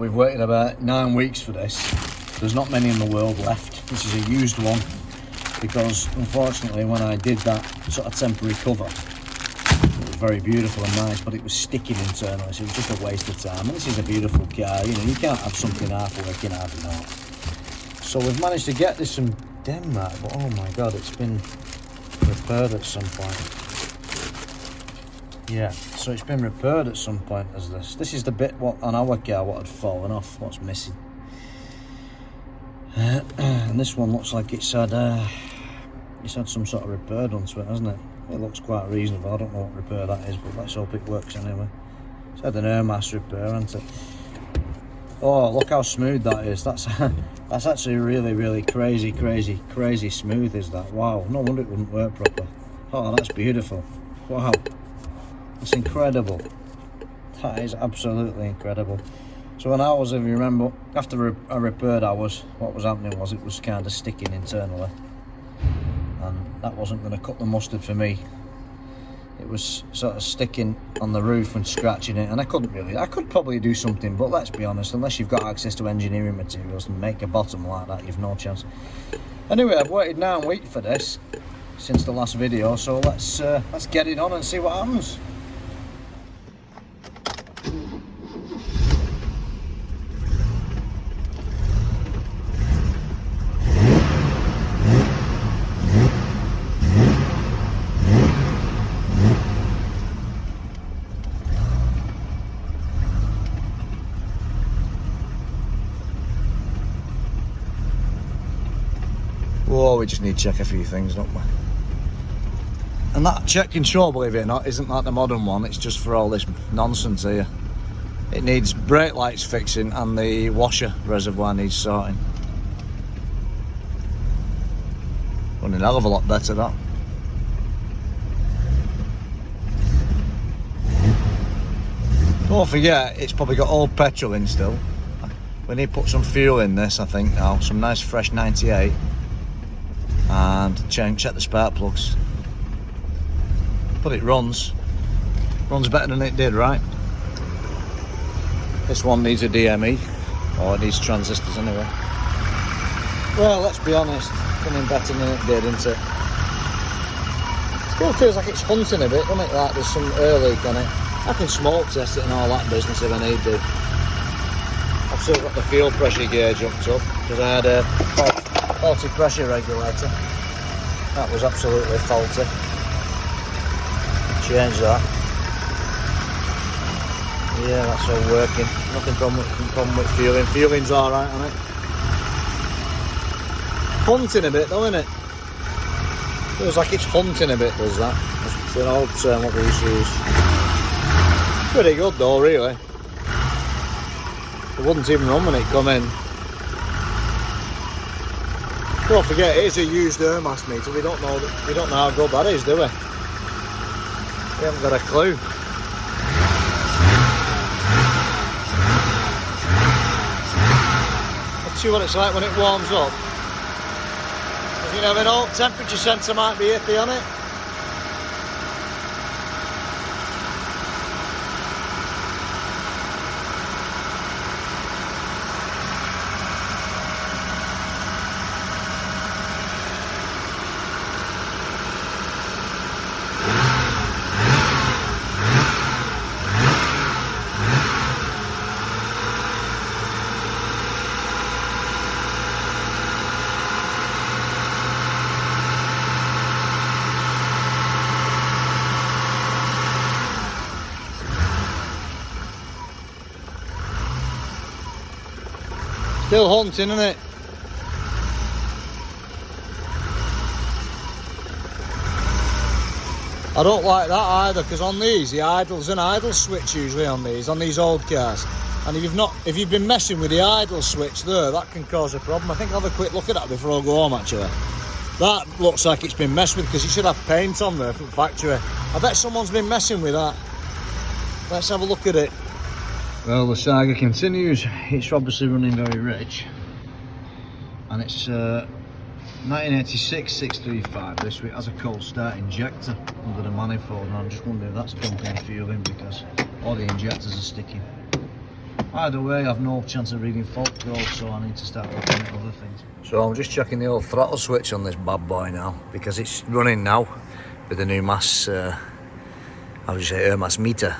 we've waited about 9 weeks for this. There's not many in the world left. This is a used one because unfortunately when I did that sort of temporary cover, it was very beautiful and nice, but it was sticking internally, so it was just a waste of time. And this is a beautiful car, you know, you can't have something half working, half not. So we've managed to get this from Denmark, but oh my god, it's been repaired at some point. Yeah, so it's been repaired at some point as this. This is the bit what on our car what had fallen off, what's missing. And this one looks like it's had some sort of repair done to it, hasn't it? It looks quite reasonable. I don't know what repair that is, but let's hope it works anyway. It's had an air mass repair, hasn't it? Oh, look how smooth that is. That's actually really crazy smooth is that. Wow, no wonder it wouldn't work proper. Oh, that's beautiful. Wow, that's incredible. That is absolutely incredible. So when I was, if you remember, after I repaired ours, what was happening was it was kind of sticking internally, and that wasn't going to cut the mustard for me. It was sort of sticking on the roof and scratching it, and I could probably do something, but let's be honest, unless you've got access to engineering materials and make a bottom like that, you've no chance. Anyway, I've waited 9 weeks for this since the last video, so let's get it on and see what happens. Whoa, we just need to check a few things, don't we? And that check control, believe it or not, isn't like the modern one. It's just for all this nonsense here. It needs brake lights fixing and the washer reservoir needs sorting. Running a hell of a lot better, that. Don't forget, it's probably got old petrol in still. We need to put some fuel in this, I think, now. Some nice fresh 98. And check the spark plugs. But it runs better than it did, right? This one needs a DME, or it needs transistors anyway. Well, let's be honest, running better than it did, isn't it? Still feels like it's hunting a bit, doesn't it? Like there's some air leak on it. I can smoke test it and all that business if I need to. I've still got the fuel pressure gauge hooked up because I had a faulty pressure regulator. That was absolutely faulty. Change that. Yeah, that's all working. Nothing problem with fueling. Fueling's alright on it. Hunting a bit though, isn't it? Feels like it's hunting a bit, does that? It's an old term what we used to use. Pretty good though, really. It wouldn't even run when it come in. Don't forget, it is a used air mass meter. We don't know how good that is, do we? We haven't got a clue. Let's see what it's like when it warms up. You know, an old temperature sensor might be iffy on it. Still hunting, isn't it? I don't like that either, because on these, there's an idle switch usually on these old cars. And if you've been messing with the idle switch there, that can cause a problem. I think I'll have a quick look at that before I go home actually. That looks like it's been messed with because it should have paint on there from factory. I bet someone's been messing with that. Let's have a look at it. Well, the saga continues. It's obviously running very rich, and it's 1986 635. This week has a cold start injector under the manifold, and I'm just wondering if that's pumping fuel in because all the injectors are sticking. Either way, I've no chance of reading fault code, so I need to start looking at other things. So I'm just checking the old throttle switch on this bad boy now, because it's running now with the new mass, how would you say, air mass meter.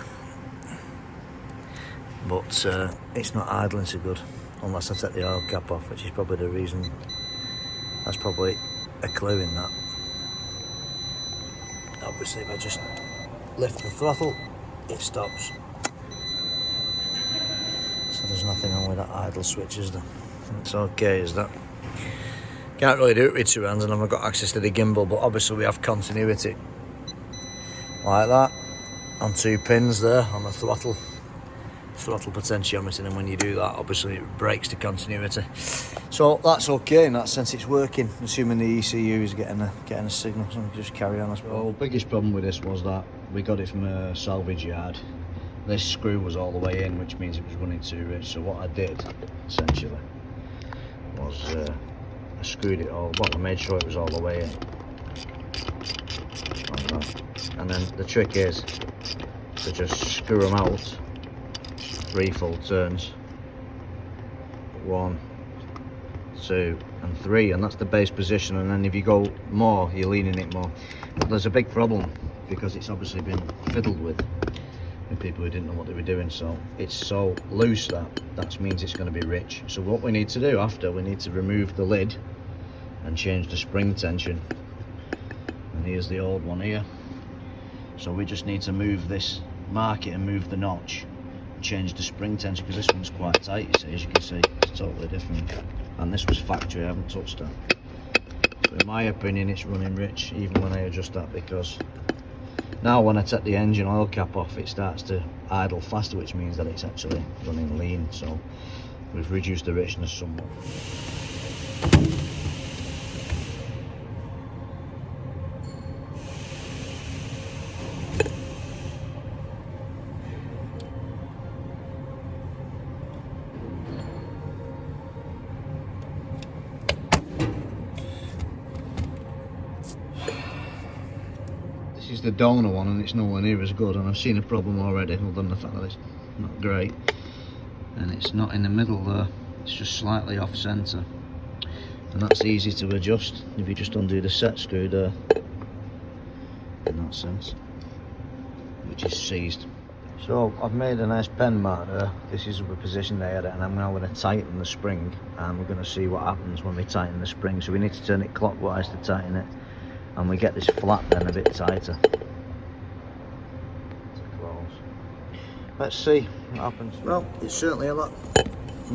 But it's not idling so good, unless I take the oil cap off, which is probably the reason. That's probably a clue in that. Obviously, if I just lift the throttle, it stops. So there's nothing wrong with that idle switch, is there? It's okay, is that? Can't really do it with two hands, and I've got access to the gimbal, but obviously we have continuity. Like that, on 2 pins there on the throttle potentiometer, and when you do that, obviously it breaks the continuity. So that's okay in that sense, it's working, assuming the ECU is getting a signal, so just carry on, I suppose. Well, the biggest problem with this was that we got it from a salvage yard. This screw was all the way in, which means it was running too rich. So what I did, essentially, was I screwed it all, but I made sure it was all the way in. Like that. And then the trick is to just screw them out 3 full turns. 1, 2 and 3, and that's the base position, and then if you go more, you're leaning it more. But there's a big problem, because it's obviously been fiddled with people who didn't know what they were doing, so it's so loose that means it's going to be rich. So what we need to do after, we need to remove the lid and change the spring tension, and here's the old one here. So we just need to move this, mark it and move the notch, change the spring tension, because this one's quite tight, you see, as you can see, it's totally different, and this was factory, I haven't touched that. So in my opinion, it's running rich even when I adjust that, because now when I take the engine oil cap off, it starts to idle faster, which means that it's actually running lean. So we've reduced the richness somewhat. This is the donor one, and it's nowhere near as good, and I've seen a problem already, other than the fact that it's not great, and it's not in the middle there, it's just slightly off centre, and that's easy to adjust if you just undo the set screw there, in that sense, which is seized. So I've made a nice pen mark there. This is the position they had it, and I'm now going to tighten the spring, and we're going to see what happens when we tighten the spring. So we need to turn it clockwise to tighten it, and we get this flap then a bit tighter. Let's see what happens. Well, it's certainly a lot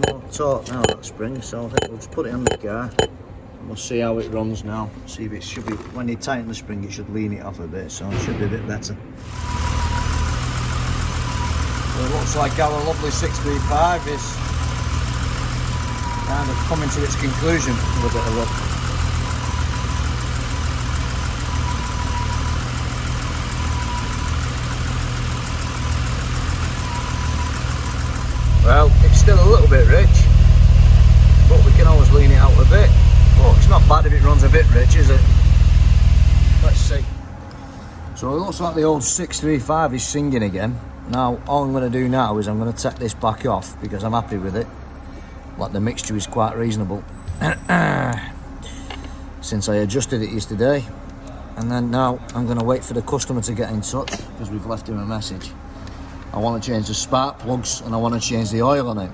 more taut now, that spring, so I think we'll just put it on the car and we'll see how it runs now. See if it should be, when you tighten the spring, it should lean it off a bit, so it should be a bit better. So it looks like our lovely 635 is kind of coming to its conclusion with a bit of luck. Well, it's still a little bit rich, but we can always lean it out a bit. But it's not bad if it runs a bit rich, is it? Let's see. So it looks like the old 635 is singing again. Now, all I'm going to do now is I'm going to take this back off, because I'm happy with it. Like, the mixture is quite reasonable. Since I adjusted it yesterday. And then now I'm going to wait for the customer to get in touch, because we've left him a message. I want to change the spark plugs, and I want to change the oil on it,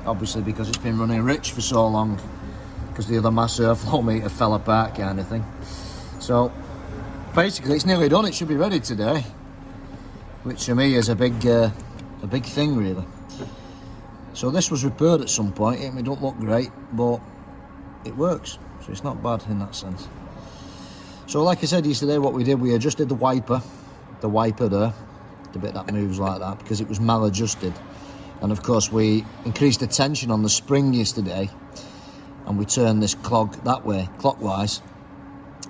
obviously because it's been running rich for so long, because the other mass airflow meter fell apart kind of thing. So basically it's nearly done. It should be ready today, which for me is a big thing really. So this was repaired at some point. It don't look great, but it works, so it's not bad in that sense. So like I said yesterday, what we did, we adjusted the wiper there, the bit that moves like that, because it was maladjusted, and of course we increased the tension on the spring yesterday, and we turned this clog that way clockwise,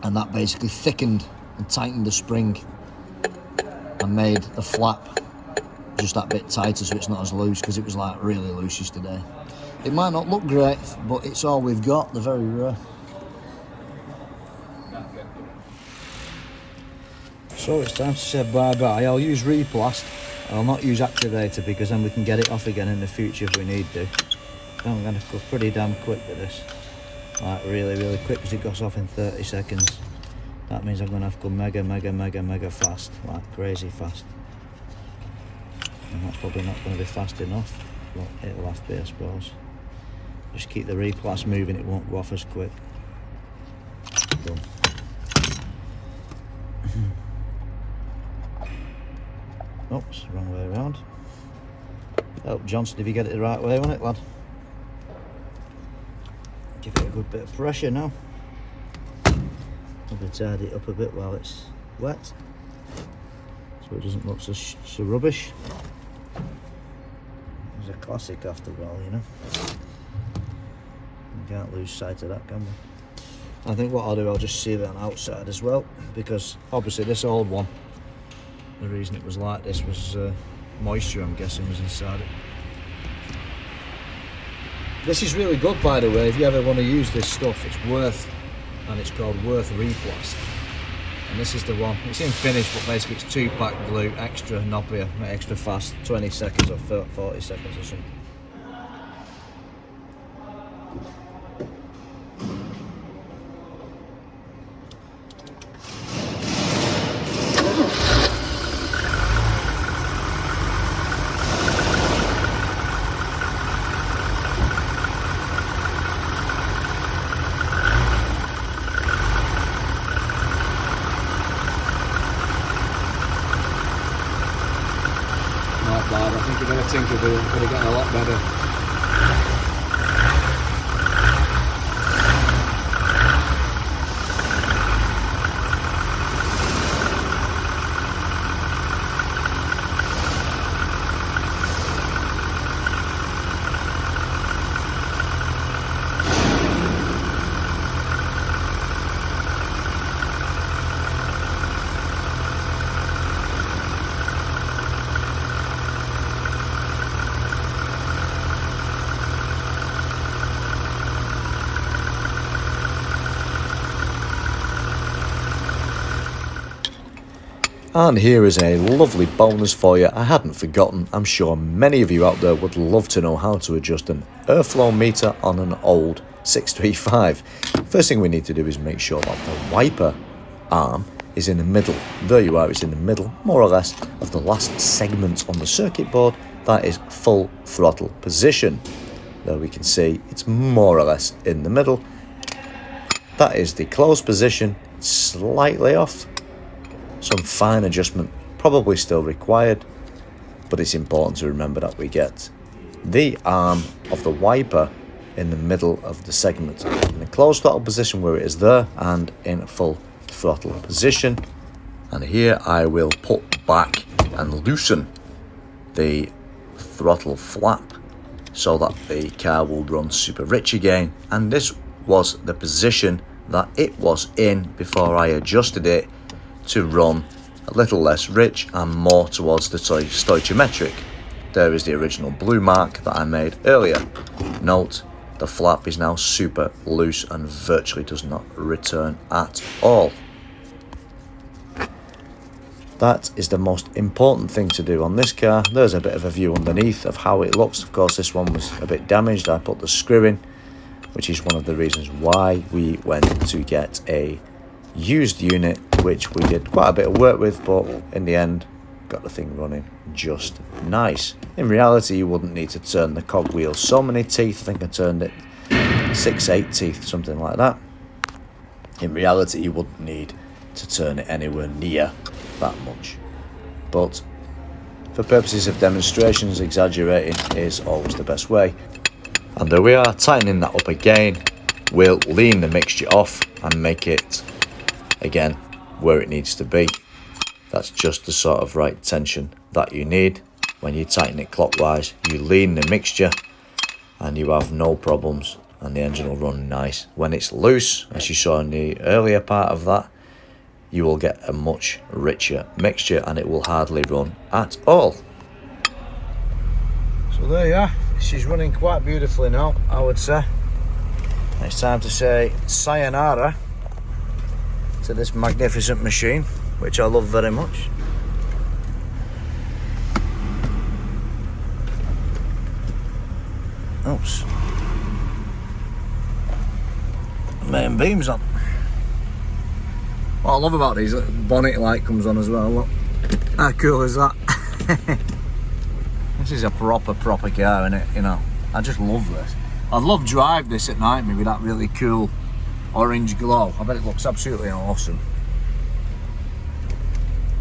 and that basically thickened and tightened the spring and made the flap just that bit tighter, so it's not as loose, because it was like really loose yesterday. It might not look great, but it's all we've got. They're very rare. So it's time to say bye-bye. I'll use Replast I'll not use activator because then we can get it off again in the future if we need to. I'm going to go pretty damn quick with this, like really quick, because it goes off in 30 seconds. That means I'm going to have to go mega fast, like crazy fast. And that's probably not going to be fast enough, but it'll have to be, I suppose. Just keep the replas moving, it won't go off as quick. Done. Oops, wrong way around. Oh, Johnson, if you get it the right way, won't it, lad? Give it a good bit of pressure now. Probably tidy it up a bit while it's wet, so it doesn't look so rubbish. It's a classic after all, you know. You can't lose sight of that, can we? I think what I'll do, I'll just seal it on the outside as well, because obviously this old one, the reason it was like this was moisture, I'm guessing, was inside it. This is really good, by the way, if you ever want to use this stuff. It's Worth, and it's called Worth Replast. And this is the one, it's in finish, but basically it's 2-pack glue, extra knobbier, extra fast, 20 seconds or 40 seconds or something. Not bad, I think you're going to tinker with it, but it's getting a lot better. And here is a lovely bonus for you. I hadn't forgotten. I'm sure many of you out there would love to know how to adjust an airflow meter on an old 635. First thing we need to do is make sure that the wiper arm is in the middle. There you are, it's in the middle, more or less, of the last segment on the circuit board. That is full throttle position. There we can see it's more or less in the middle. That is the closed position, slightly off. Some fine adjustment probably still required, but it's important to remember that we get the arm of the wiper in the middle of the segment, in the closed throttle position where it is there, and in full throttle position. And here I will put back and loosen the throttle flap so that the car will run super rich again. And this was the position that it was in before I adjusted it to run a little less rich and more towards the stoichiometric. There is the original blue mark that I made earlier. Note, the flap is now super loose and virtually does not return at all. That is the most important thing to do on this car. There's a bit of a view underneath of how it looks. Of course, this one was a bit damaged. I put the screw in, which is one of the reasons why we went to get a used unit, which we did quite a bit of work with, but in the end got the thing running just nice. In reality, you wouldn't need to turn the cogwheel so many teeth. I think I turned it 6-8 teeth, something like that. In reality, you wouldn't need to turn it anywhere near that much, but for purposes of demonstrations, exaggerating is always the best way. And there we are, tightening that up again. We'll lean the mixture off and make it again where it needs to be. That's just the sort of right tension that you need. When you tighten it clockwise, you lean the mixture and you have no problems, and the engine will run nice. When it's loose, as you saw in the earlier part of that, you will get a much richer mixture and it will hardly run at all. So there you are, she's running quite beautifully now, I would say. It's time to say sayonara to this magnificent machine, which I love very much. Oops. Main beam's on. What I love about these, bonnet light comes on as well, look. How cool is that? This is a proper car, innit, you know. I just love this. I'd love drive this at night, maybe that really cool orange glow. I bet it looks absolutely awesome.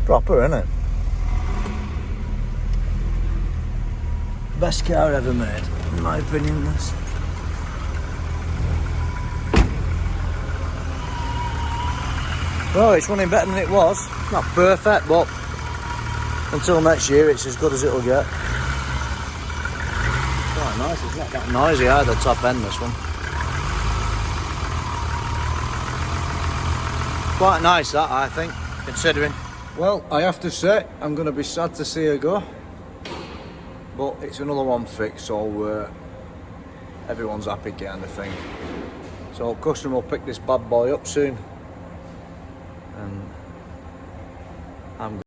Proper, innit? Best car ever made, in my opinion, this. Well, it's running better than it was. Not perfect, but until next year, it's as good as it'll get. Quite nice, it's not that noisy either, top end, this one. Quite nice, that, I think, considering. Well, I have to say, I'm going to be sad to see her go. But it's another one fixed, so everyone's happy kind of thing. So customer will pick this bad boy up soon. And I'm